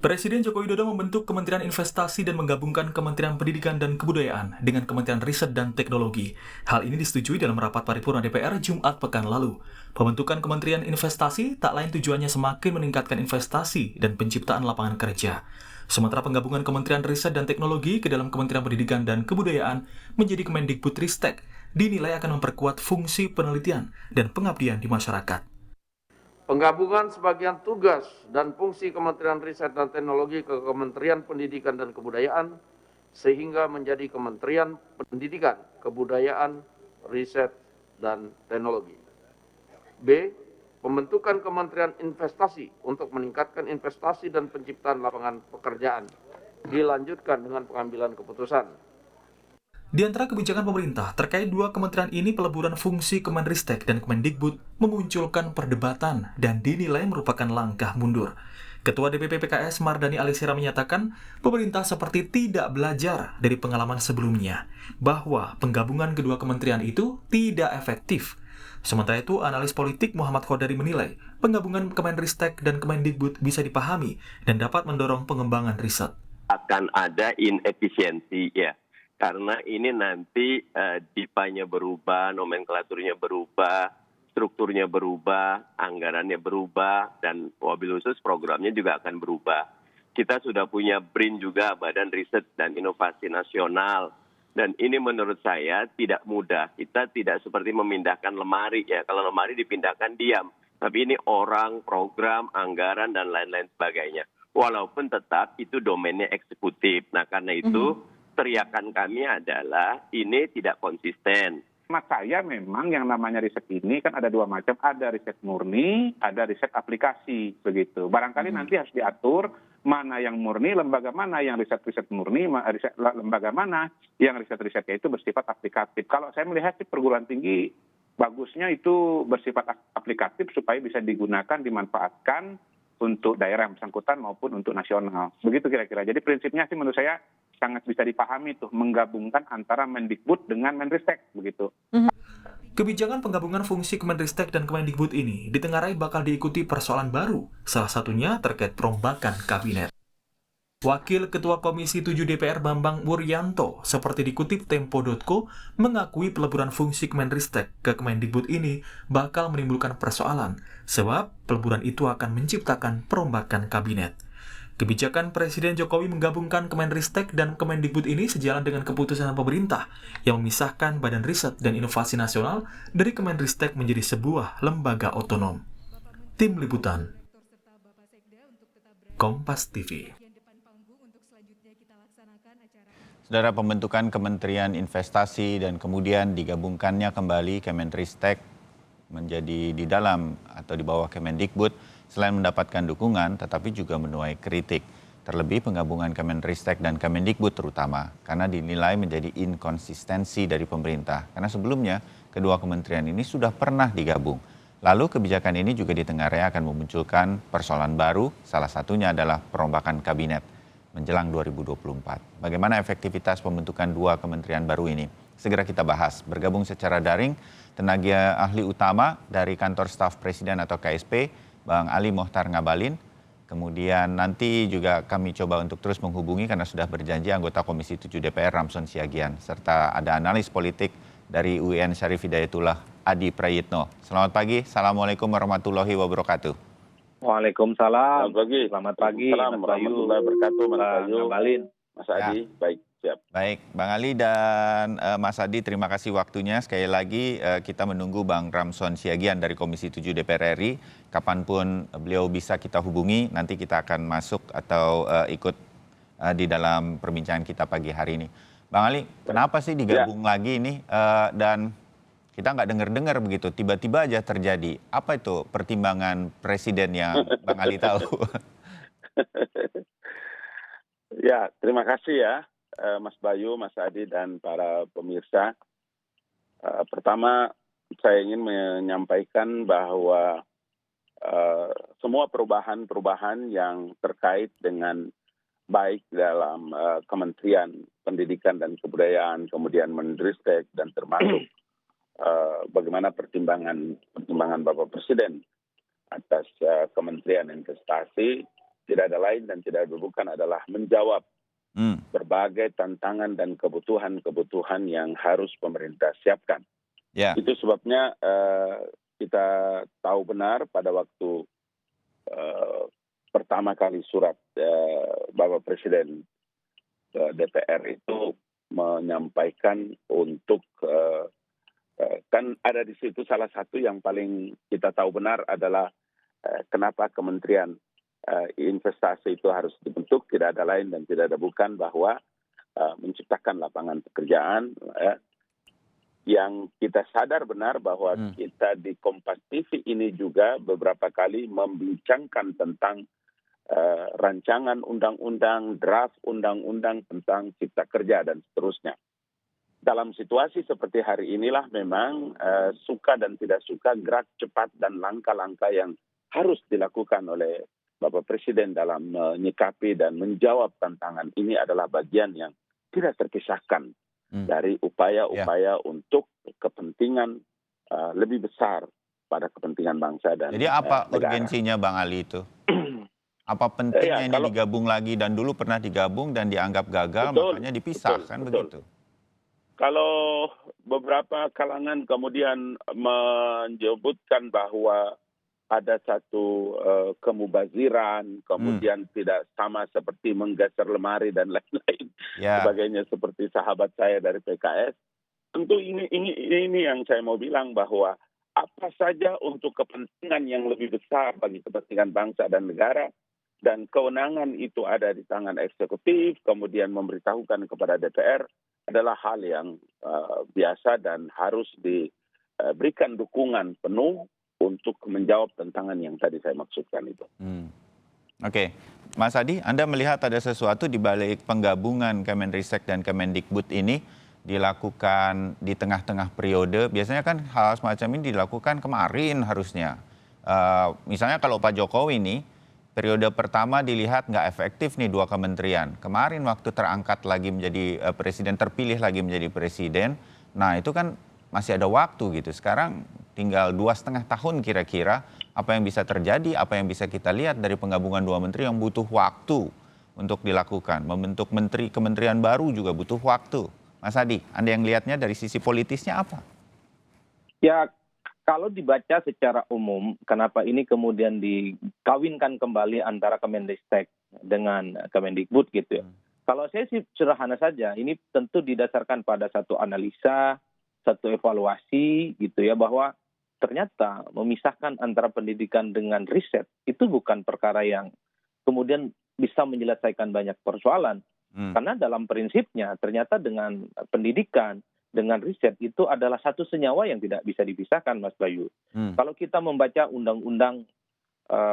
Presiden Joko Widodo membentuk Kementerian Investasi dan menggabungkan Kementerian Pendidikan dan Kebudayaan dengan Kementerian Riset dan Teknologi. Hal ini disetujui dalam rapat paripurna DPR Jumat pekan lalu. Pembentukan Kementerian Investasi tak lain tujuannya semakin meningkatkan investasi dan penciptaan lapangan kerja. Sementara penggabungan Kementerian Riset dan Teknologi ke dalam Kementerian Pendidikan dan Kebudayaan menjadi Kemendikbudristek dinilai akan memperkuat fungsi penelitian dan pengabdian di masyarakat. Penggabungan sebagian tugas dan fungsi Kementerian Riset dan Teknologi ke Kementerian Pendidikan dan Kebudayaan sehingga menjadi Kementerian Pendidikan, Kebudayaan, Riset, dan Teknologi. B. Pembentukan Kementerian Investasi untuk meningkatkan investasi dan penciptaan lapangan pekerjaan dilanjutkan dengan pengambilan keputusan. Di antara kebijakan pemerintah terkait dua kementerian ini, peleburan fungsi Kemenristek dan Kemendikbud memunculkan perdebatan dan dinilai merupakan langkah mundur. Ketua DPP PKS Mardani Alisera menyatakan pemerintah seperti tidak belajar dari pengalaman sebelumnya bahwa penggabungan kedua kementerian itu tidak efektif. Sementara itu, analis politik Muhammad Khodari menilai penggabungan Kemenristek dan Kemendikbud bisa dipahami dan dapat mendorong pengembangan riset. Akan ada inefisiensi ya. Karena ini nanti DIPA-nya berubah, nomenklaturnya berubah, strukturnya berubah, anggarannya berubah, dan wabil khusus programnya juga akan berubah. Kita sudah punya BRIN juga, Badan Riset dan Inovasi Nasional. Dan ini menurut saya tidak mudah. Kita tidak seperti memindahkan lemari ya. Kalau lemari dipindahkan diam. Tapi ini orang, program, anggaran, dan lain-lain sebagainya. Walaupun tetap itu domainnya eksekutif. Nah karena itu teriakan kami adalah ini tidak konsisten. Mas saya memang yang namanya riset ini kan ada dua macam, ada riset murni, ada riset aplikasi, begitu. Barangkali nanti harus diatur mana yang murni, lembaga mana yang riset-riset murni, lembaga mana yang riset-risetnya itu bersifat aplikatif. Kalau saya melihat sih perguruan tinggi bagusnya itu bersifat aplikatif supaya bisa digunakan, dimanfaatkan untuk daerah yang bersangkutan maupun untuk nasional. Begitu kira-kira. Jadi prinsipnya sih menurut saya sangat bisa dipahami tuh, menggabungkan antara Mendikbud dengan Menristek begitu. Kebijakan penggabungan fungsi Kemenristek dan Kemendikbud ini ditengarai bakal diikuti persoalan baru, salah satunya terkait perombakan kabinet. Wakil Ketua Komisi 7 DPR Bambang Wuryanto, seperti dikutip Tempo.co, mengakui peleburan fungsi Kemenristek ke Kemendikbud ini bakal menimbulkan persoalan, sebab peleburan itu akan menciptakan perombakan kabinet. Kebijakan Presiden Jokowi menggabungkan Kemenristek dan Kemendikbud ini sejalan dengan keputusan pemerintah yang memisahkan Badan Riset dan Inovasi Nasional dari Kemenristek menjadi sebuah lembaga otonom. Tim Liputan Kompas TV. Saudara, pembentukan Kementerian Investasi dan kemudian digabungkannya kembali Kemenristek menjadi di dalam atau di bawah Kemendikbud selain mendapatkan dukungan tetapi juga menuai kritik. Terlebih penggabungan Kemenristek dan Kemendikbud terutama karena dinilai menjadi inkonsistensi dari pemerintah. Karena sebelumnya kedua kementerian ini sudah pernah digabung. Lalu kebijakan ini juga ditengarai akan memunculkan persoalan baru, salah satunya adalah perombakan kabinet menjelang 2024. Bagaimana efektivitas pembentukan dua kementerian baru ini? Segera kita bahas. Bergabung secara daring tenaga ahli utama dari Kantor Staf Presiden atau KSP, Bang Ali Mohtar Ngabalin. Kemudian nanti juga kami coba untuk terus menghubungi karena sudah berjanji anggota Komisi 7 DPR Ramson Siagian. Serta ada analis politik dari UIN Syarif Hidayatullah Adi Prayitno. Selamat pagi, Assalamualaikum warahmatullahi wabarakatuh. Waalaikumsalam. Selamat pagi. Mas Bayu. Warahmatullahi wabarakatuh. Mas Bayu. Ngabalin. Mas Adi, baik. Siap. Baik, Bang Ali dan Mas Adi, terima kasih waktunya. Sekali lagi kita menunggu Bang Ramson Siagian dari Komisi 7 DPR RI. Kapanpun beliau bisa kita hubungi, nanti kita akan masuk atau ikut di dalam perbincangan kita pagi hari ini. Bang Ali, kenapa sih digabung lagi ini dan kita nggak dengar-dengar begitu, tiba-tiba aja terjadi. Apa itu pertimbangan Presiden yang Bang Ali tahu? Ya, terima kasih ya Mas Bayu, Mas Adi, dan para pemirsa. Pertama, saya ingin menyampaikan bahwa semua perubahan-perubahan yang terkait dengan baik dalam Kementerian Pendidikan dan Kebudayaan, kemudian Menristek, dan termasuk bagaimana pertimbangan Bapak Presiden atas Kementerian Investasi tidak ada lain dan tidak ada bukan adalah menjawab Hmm. berbagai tantangan dan kebutuhan-kebutuhan yang harus pemerintah siapkan. Ya. Itu sebabnya kita tahu benar pada waktu pertama kali surat Bapak Presiden ke DPR itu menyampaikan untuk kan ada di situ salah satu yang paling kita tahu benar adalah kenapa Kementerian Investasi itu harus dibentuk, tidak ada lain dan tidak ada bukan bahwa menciptakan lapangan pekerjaan yang kita sadar benar bahwa kita di Kompas TV ini juga beberapa kali membincangkan tentang rancangan undang-undang, draft undang-undang tentang cipta kerja dan seterusnya. Dalam situasi seperti hari inilah memang suka dan tidak suka gerak cepat dan langkah-langkah yang harus dilakukan oleh Bapak Presiden dalam menyikapi dan menjawab tantangan ini adalah bagian yang tidak terpisahkan dari upaya-upaya untuk kepentingan lebih besar pada kepentingan bangsa dan Jadi apa negara. urgensinya Bang Ali itu? Apa pentingnya ini digabung lagi dan dulu pernah digabung dan dianggap gagal, makanya dipisahkan begitu? Kalau beberapa kalangan kemudian menyebutkan bahwa ada satu kemubaziran, kemudian tidak sama seperti menggeser lemari dan lain-lain sebagainya seperti sahabat saya dari PKS. Tentu ini yang saya mau bilang bahwa apa saja untuk kepentingan yang lebih besar bagi kepentingan bangsa dan negara dan kewenangan itu ada di tangan eksekutif, kemudian memberitahukan kepada DPR adalah hal yang biasa dan harus diberikan dukungan penuh untuk menjawab tantangan yang tadi saya maksudkan itu. Oke. Mas Adi, Anda melihat ada sesuatu di balik penggabungan Kemenristek dan Kemendikbud ini dilakukan di tengah-tengah periode. Biasanya kan hal semacam ini dilakukan kemarin harusnya. Misalnya kalau Pak Jokowi ini, periode pertama dilihat nggak efektif nih 2 kementerian. Kemarin waktu terangkat lagi menjadi presiden, terpilih lagi menjadi presiden, nah itu kan masih ada waktu gitu. Sekarang tinggal 2,5 tahun kira-kira, apa yang bisa terjadi, apa yang bisa kita lihat dari penggabungan 2 menteri yang butuh waktu untuk dilakukan. Membentuk kementerian baru juga butuh waktu. Mas Adi, Anda yang lihatnya dari sisi politisnya apa? Ya, kalau dibaca secara umum, kenapa ini kemudian dikawinkan kembali antara Kemenristek dengan Kemendikbud gitu ya. Kalau saya sih sederhana saja, ini tentu didasarkan pada satu analisa, satu evaluasi gitu ya, bahwa ternyata memisahkan antara pendidikan dengan riset itu bukan perkara yang kemudian bisa menyelesaikan banyak persoalan. Karena dalam prinsipnya ternyata dengan pendidikan, dengan riset itu adalah satu senyawa yang tidak bisa dipisahkan, Mas Bayu. Kalau kita membaca undang-undang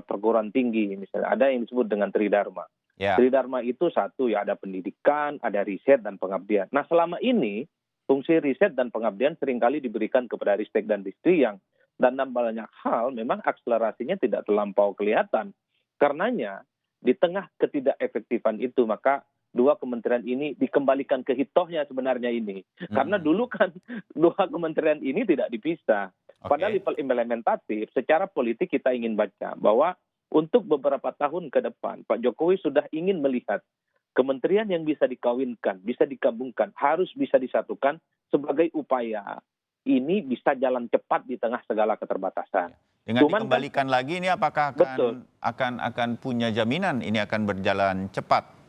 perguruan tinggi, misalnya ada yang disebut dengan Tridharma. Tridharma itu satu ya, ada pendidikan, ada riset dan pengabdian. Nah selama ini fungsi riset dan pengabdian seringkali diberikan kepada Ristek dan Distri yang dalam banyak hal memang akselerasinya tidak terlampau kelihatan. Karenanya di tengah ketidakefektifan itu maka 2 kementerian ini dikembalikan ke hitohnya sebenarnya ini. Karena dulu kan 2 kementerian ini tidak dipisah. Pada level implementatif secara politik kita ingin baca bahwa untuk beberapa tahun ke depan Pak Jokowi sudah ingin melihat kementerian yang bisa dikawinkan, bisa digabungkan, harus bisa disatukan sebagai upaya ini bisa jalan cepat di tengah segala keterbatasan. Dengan dikembalikan lagi ini apakah akan punya jaminan ini akan berjalan cepat?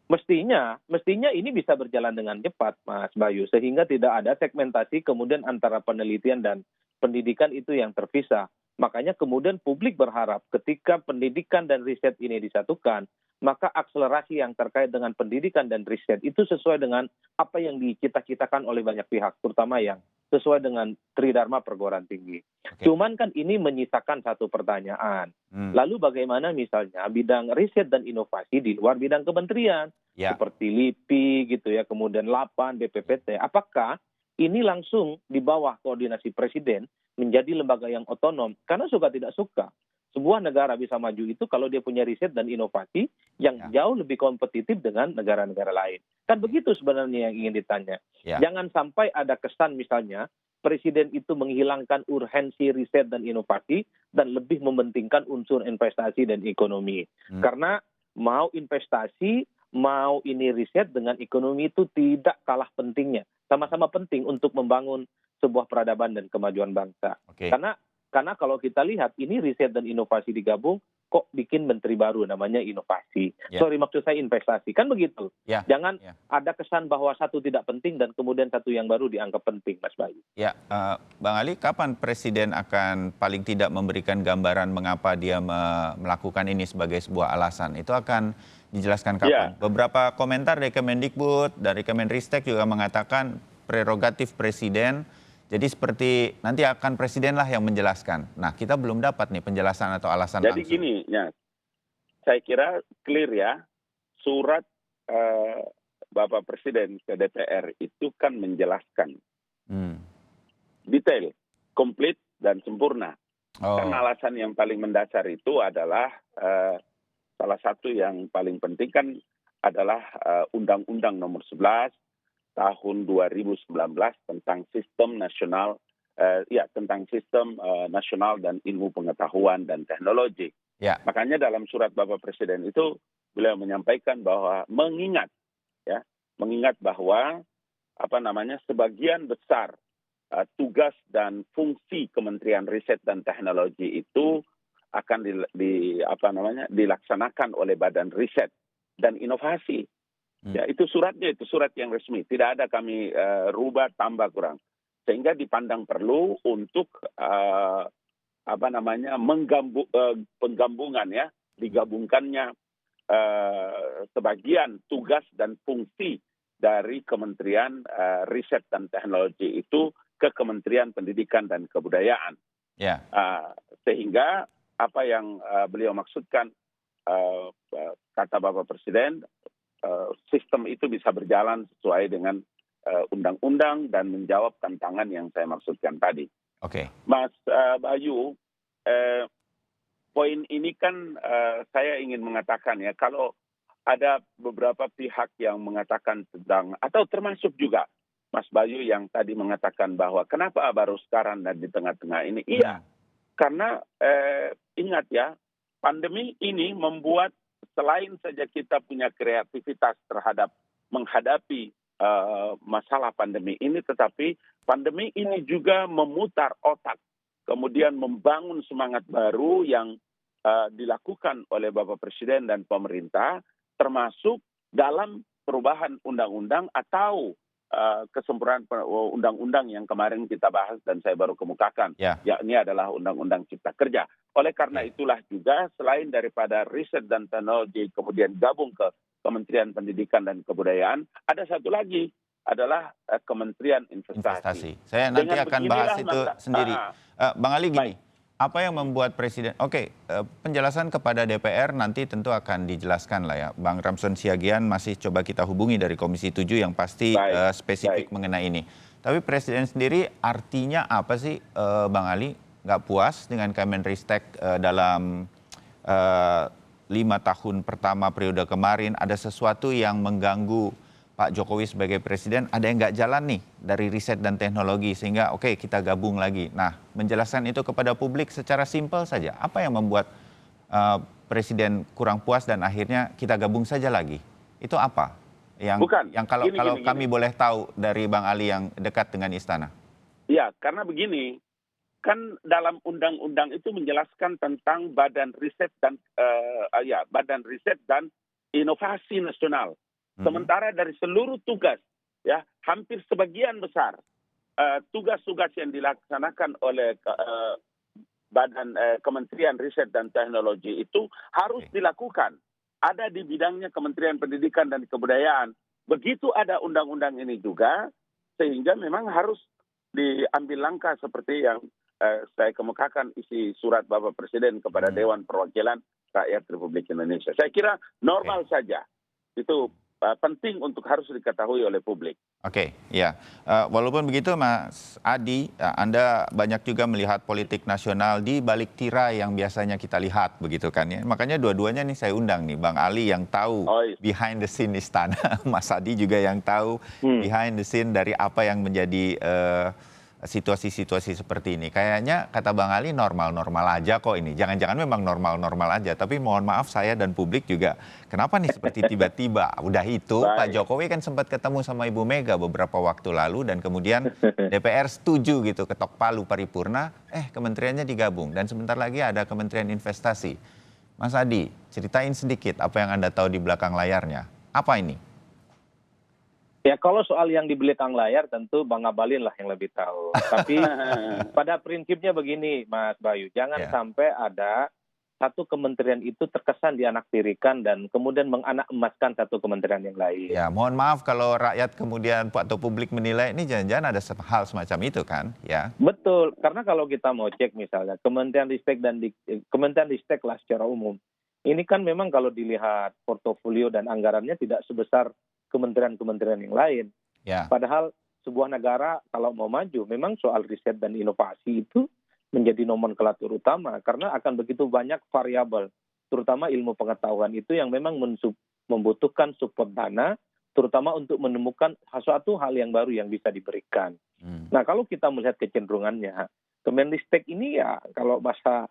Mestinya ini bisa berjalan dengan cepat, Mas Bayu, sehingga tidak ada segmentasi kemudian antara penelitian dan pendidikan itu yang terpisah. Makanya kemudian publik berharap ketika pendidikan dan riset ini disatukan, maka akselerasi yang terkait dengan pendidikan dan riset itu sesuai dengan apa yang dicita-citakan oleh banyak pihak, terutama yang sesuai dengan Tridharma perguruan tinggi. Cuman kan ini menyisakan satu pertanyaan. Lalu bagaimana misalnya bidang riset dan inovasi di luar bidang kementerian, seperti LIPI gitu ya, kemudian LAPAN, BPPT, apakah ini langsung di bawah koordinasi presiden menjadi lembaga yang otonom? Karena suka tidak suka, sebuah negara bisa maju itu kalau dia punya riset dan inovasi yang jauh lebih kompetitif dengan negara-negara lain. Kan begitu sebenarnya yang ingin ditanya. Jangan sampai ada kesan misalnya Presiden itu menghilangkan urgensi riset dan inovasi dan lebih mementingkan unsur investasi dan ekonomi. Karena mau investasi, mau ini riset dengan ekonomi itu tidak kalah pentingnya. Sama-sama penting untuk membangun sebuah peradaban dan kemajuan bangsa. Oke. Karena kalau kita lihat ini riset dan inovasi digabung, kok bikin menteri baru namanya inovasi. Ya. Sorry, maksud saya investasi. Kan begitu. Ya. Jangan Ya. ada kesan bahwa satu tidak penting dan kemudian satu yang baru dianggap penting, Mas Bayu. Ya, Bang Ali, kapan Presiden akan paling tidak memberikan gambaran mengapa dia melakukan ini sebagai sebuah alasan? Itu akan dijelaskan kapan? Beberapa komentar dari Kemendikbud, dari Kemenristek juga mengatakan prerogatif Presiden. Jadi seperti nanti akan Presidenlah yang menjelaskan. Nah, kita belum dapat nih penjelasan atau alasan Jadi langsung. gini, ya, saya kira clear ya, surat Bapak Presiden ke DPR itu kan menjelaskan detail, komplit, dan sempurna. Kan alasan yang paling mendasar itu adalah salah satu yang paling penting kan adalah Undang-Undang Nomor 11 tahun 2019 tentang sistem nasional nasional dan ilmu pengetahuan dan teknologi. Ya. Makanya dalam surat Bapak Presiden itu beliau menyampaikan bahwa mengingat bahwa sebagian besar tugas dan fungsi Kementerian Riset dan Teknologi itu akan dilaksanakan oleh Badan Riset dan Inovasi. Ya, itu suratnya, itu surat yang resmi. Tidak ada kami rubah, tambah, kurang. Sehingga dipandang perlu untuk penggabungan ya, digabungkannya sebagian tugas dan fungsi dari Kementerian Riset dan Teknologi itu ke Kementerian Pendidikan dan Kebudayaan. Ya. Sehingga apa yang beliau maksudkan, kata Bapak Presiden, sistem itu bisa berjalan sesuai dengan undang-undang dan menjawab tantangan yang saya maksudkan tadi. Oke. Mas Bayu, poin ini kan saya ingin mengatakan ya, kalau ada beberapa pihak yang mengatakan tentang, atau termasuk juga Mas Bayu yang tadi mengatakan bahwa kenapa baru sekarang dan di tengah-tengah ini. Iya, karena ingat ya, pandemi ini membuat selain saja kita punya kreativitas terhadap menghadapi masalah pandemi ini, tetapi pandemi ini juga memutar otak, kemudian membangun semangat baru yang dilakukan oleh Bapak Presiden dan pemerintah, termasuk dalam perubahan undang-undang atau kesempurnaan undang-undang yang kemarin kita bahas dan saya baru kemukakan, yakni adalah Undang-Undang Cipta Kerja. Oleh karena itulah juga selain daripada riset dan teknologi kemudian gabung ke Kementerian Pendidikan dan Kebudayaan, ada satu lagi adalah Kementerian Investasi. Saya nanti akan bahas itu sendiri. Bang Ali, gini, apa yang membuat Presiden, penjelasan kepada DPR nanti tentu akan dijelaskan lah ya. Bang Ramson Siagian masih coba kita hubungi dari Komisi 7 yang pasti spesifik mengenai ini. Tapi Presiden sendiri artinya apa sih, Bang Ali? Nggak puas dengan Kemenristek dalam 5 tahun pertama periode kemarin, ada sesuatu yang mengganggu Pak Jokowi sebagai presiden, ada yang nggak jalan nih dari riset dan teknologi, sehingga kita gabung lagi. Nah, menjelaskan itu kepada publik secara simpel saja. Apa yang membuat presiden kurang puas dan akhirnya kita gabung saja lagi? Itu apa? Yang kalau kami boleh tahu dari Bang Ali yang dekat dengan istana. Ya, karena begini, kan dalam undang-undang itu menjelaskan tentang Badan Riset dan Inovasi Nasional. Sementara dari seluruh tugas, ya hampir sebagian besar tugas-tugas yang dilaksanakan oleh Badan Kementerian Riset dan Teknologi itu harus dilakukan. Ada di bidangnya Kementerian Pendidikan dan Kebudayaan. Begitu ada undang-undang ini juga, sehingga memang harus diambil langkah seperti yang saya kemukakan isi surat Bapak Presiden kepada Dewan Perwakilan Rakyat Republik Indonesia. Saya kira normal saja. Itu penting untuk harus diketahui oleh publik. Walaupun begitu Mas Adi, Anda banyak juga melihat politik nasional di balik tirai yang biasanya kita lihat, begitu kan ya. Makanya dua-duanya nih saya undang nih, Bang Ali yang tahu behind the scene istana, Mas Adi juga yang tahu behind the scene dari apa yang menjadi situasi-situasi seperti ini? Kayaknya kata Bang Ali normal-normal aja kok ini. Jangan-jangan memang normal-normal aja. Tapi mohon maaf saya dan publik juga, kenapa nih seperti tiba-tiba? Udah itu Pak Jokowi kan sempat ketemu sama Ibu Mega beberapa waktu lalu dan kemudian DPR setuju gitu, ketok palu paripurna, kementeriannya digabung. Dan sebentar lagi ada Kementerian Investasi. Mas Adi, ceritain sedikit apa yang Anda tahu di belakang layarnya. Apa ini? Ya kalau soal yang di belakang layar tentu Bang Abalin lah yang lebih tahu. Tapi pada prinsipnya begini Mas Bayu, jangan sampai ada satu kementerian itu terkesan dianaktirikan dan kemudian menganak emaskan satu kementerian yang lain. Ya mohon maaf kalau rakyat kemudian atau publik menilai ini jangan-jangan ada hal semacam itu kan? Ya. Betul, karena kalau kita mau cek misalnya Kementerian Ristek lah secara umum, ini kan memang kalau dilihat portofolio dan anggarannya tidak sebesar kementerian-kementerian yang lain. Ya. Padahal sebuah negara kalau mau maju memang soal riset dan inovasi itu menjadi nomenklatur utama karena akan begitu banyak variabel, terutama ilmu pengetahuan itu yang memang membutuhkan support dana, terutama untuk menemukan suatu hal yang baru yang bisa diberikan. Nah kalau kita melihat kecenderungannya, Kemenristek ini ya kalau bahasa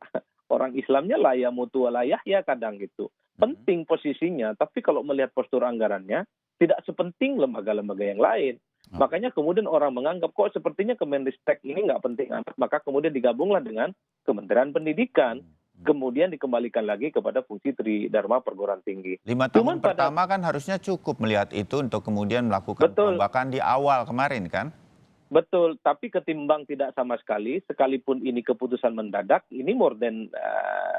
orang Islamnya laya mutu layah ya kadang gitu. Penting posisinya, tapi kalau melihat postur anggarannya, tidak sepenting lembaga-lembaga yang lain. Makanya kemudian orang menganggap kok sepertinya Kemenristek ini nggak penting amat, maka kemudian digabunglah dengan Kementerian Pendidikan, kemudian dikembalikan lagi kepada fungsi Tridharma Perguruan Tinggi. 5 tahun pertama kan harusnya cukup melihat itu untuk kemudian melakukan perombakan di awal kemarin kan? Betul, tapi ketimbang tidak sama sekali, sekalipun ini keputusan mendadak, ini more than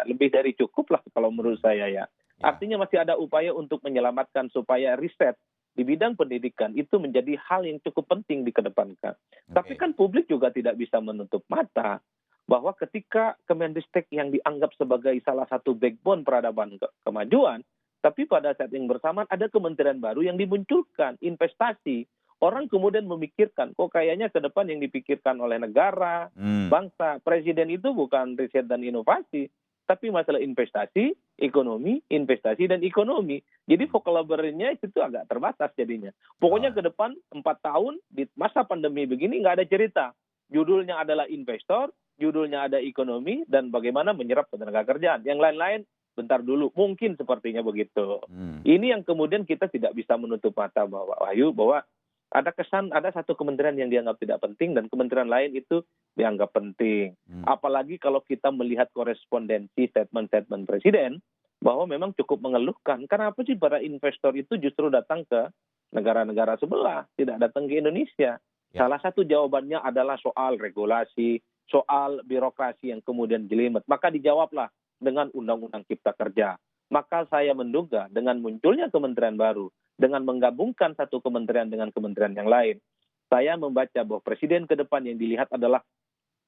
lebih dari cukup lah kalau menurut saya ya. Artinya masih ada upaya untuk menyelamatkan supaya riset di bidang pendidikan itu menjadi hal yang cukup penting dikedepankan. Tapi kan publik juga tidak bisa menutup mata bahwa ketika Kemenristek yang dianggap sebagai salah satu backbone peradaban kemajuan, tapi pada saat yang bersamaan ada kementerian baru yang dimunculkan, investasi. Orang kemudian memikirkan, kok kayaknya ke depan yang dipikirkan oleh negara, bangsa, presiden itu bukan riset dan inovasi, tapi masalah investasi, ekonomi, investasi, dan ekonomi. Jadi vocabulary-nya itu agak terbatas jadinya. Pokoknya ke depan 4 tahun, di masa pandemi begini nggak ada cerita. Judulnya adalah investor, judulnya ada ekonomi, dan bagaimana menyerap tenaga kerjaan. Yang lain-lain, bentar dulu, mungkin sepertinya begitu. Ini yang kemudian kita tidak bisa menutup mata bahwa ada kesan, ada satu kementerian yang dianggap tidak penting dan kementerian lain itu dianggap penting. Apalagi kalau kita melihat korespondensi statement-statement presiden bahwa memang cukup mengeluhkan. Kenapa sih para investor itu justru datang ke negara-negara sebelah, tidak datang ke Indonesia? Salah satu jawabannya adalah soal regulasi, soal birokrasi yang kemudian jelimet. Maka dijawablah dengan Undang-Undang Cipta Kerja. Maka saya menduga dengan munculnya kementerian baru, dengan menggabungkan satu kementerian dengan kementerian yang lain, saya membaca bahwa presiden ke depan yang dilihat adalah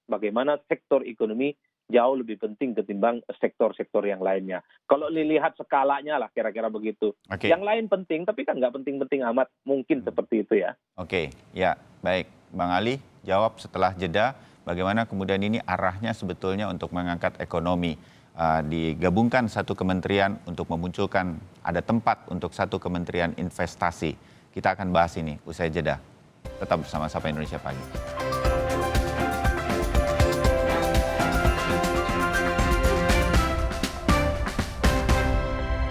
bagaimana sektor ekonomi jauh lebih penting ketimbang sektor-sektor yang lainnya. Kalau dilihat skalanya lah kira-kira begitu. Yang lain penting, tapi kan nggak penting-penting amat. Mungkin seperti itu ya. Oke, ya baik. Bang Ali, jawab setelah jeda, bagaimana kemudian ini arahnya sebetulnya untuk mengangkat ekonomi. Digabungkan satu kementerian untuk memunculkan ada tempat untuk satu kementerian investasi. Kita akan bahas ini usai jeda. Tetap bersama Sapa Indonesia Pagi.